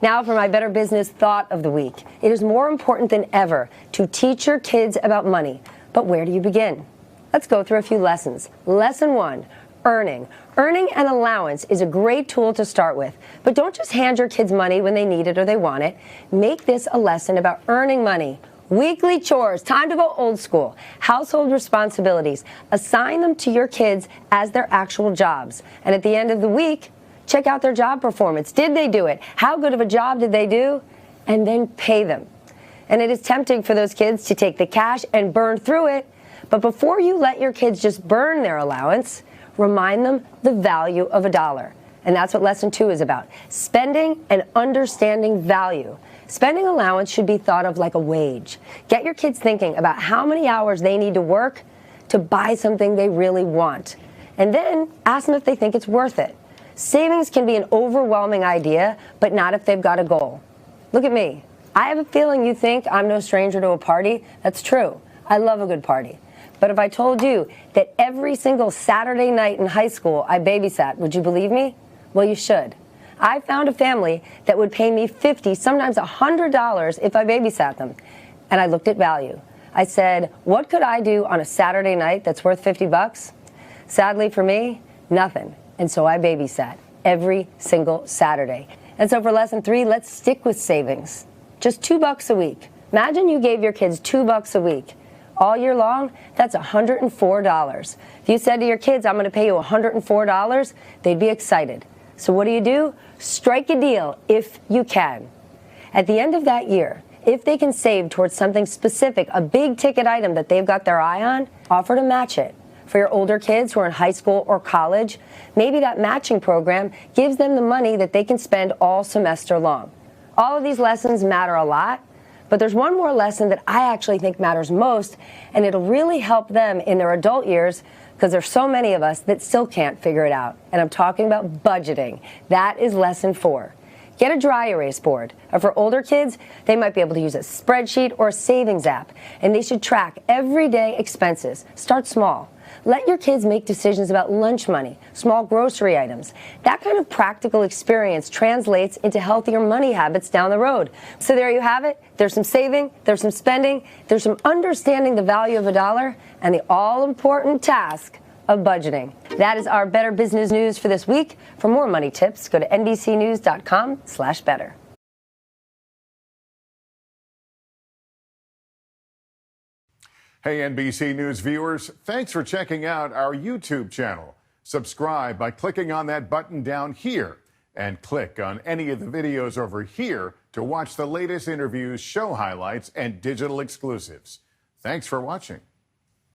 Now for my Better Business thought of the week. It is more important than ever to teach your kids about money. But where do you begin? Let's go through a few lessons. Lesson 1, earning. Earning an allowance is a great tool to start with. But don't just hand your kids money when they need it or they want it. Make this a lesson about earning money. Weekly chores, time to go old school. Household responsibilities, assign them to your kids as their actual jobs. And at the end of the week, check out their job performance. Did they do it? How good of a job did they do? And then pay them. And it is tempting for those kids to take the cash and burn through it. But before you let your kids just burn their allowance, remind them the value of a dollar. And that's what lesson 2 is about. Spending and understanding value. Spending allowance should be thought of like a wage. Get your kids thinking about how many hours they need to work to buy something they really want. And then ask them if they think it's worth it. Savings can be an overwhelming idea, but not if they've got a goal. Look at me. I have a feeling you think I'm no stranger to a party. That's true. I love a good party. But if I told you that every single Saturday night in high school I babysat, would you believe me? Well, you should. I found a family that would pay me $50, sometimes $100 if I babysat them. And I looked at value. I said, what could I do on a Saturday night that's worth $50? Sadly for me, nothing. And so I babysat every single Saturday. And so for lesson 3, let's stick with savings. Just $2 a week. Imagine you gave your kids $2 a week. All year long, that's $104. If you said to your kids, I'm going to pay you $104, they'd be excited. So what do? Strike a deal if you can. At the end of that year, if they can save towards something specific, a big ticket item that they've got their eye on, offer to match it. For your older kids who are in high school or college, maybe that matching program gives them the money that they can spend all semester long. All of these lessons matter a lot, but there's one more lesson that I actually think matters most, and it'll really help them in their adult years because there's so many of us that still can't figure it out. And I'm talking about budgeting. That is lesson 4. Get a dry erase board. Or for older kids, they might be able to use a spreadsheet or a savings app, and they should track everyday expenses. Start small. Let your kids make decisions about lunch money, small grocery items. That kind of practical experience translates into healthier money habits down the road. So there you have it. There's some saving, there's some spending, there's some understanding the value of a dollar, and the all-important task of budgeting. That is our Better Business News for this week. For more money tips, go to NBCnews.com/better. Hey, NBC News viewers, thanks for checking out our YouTube channel. Subscribe by clicking on that button down here and click on any of the videos over here to watch the latest interviews, show highlights, and digital exclusives. Thanks for watching.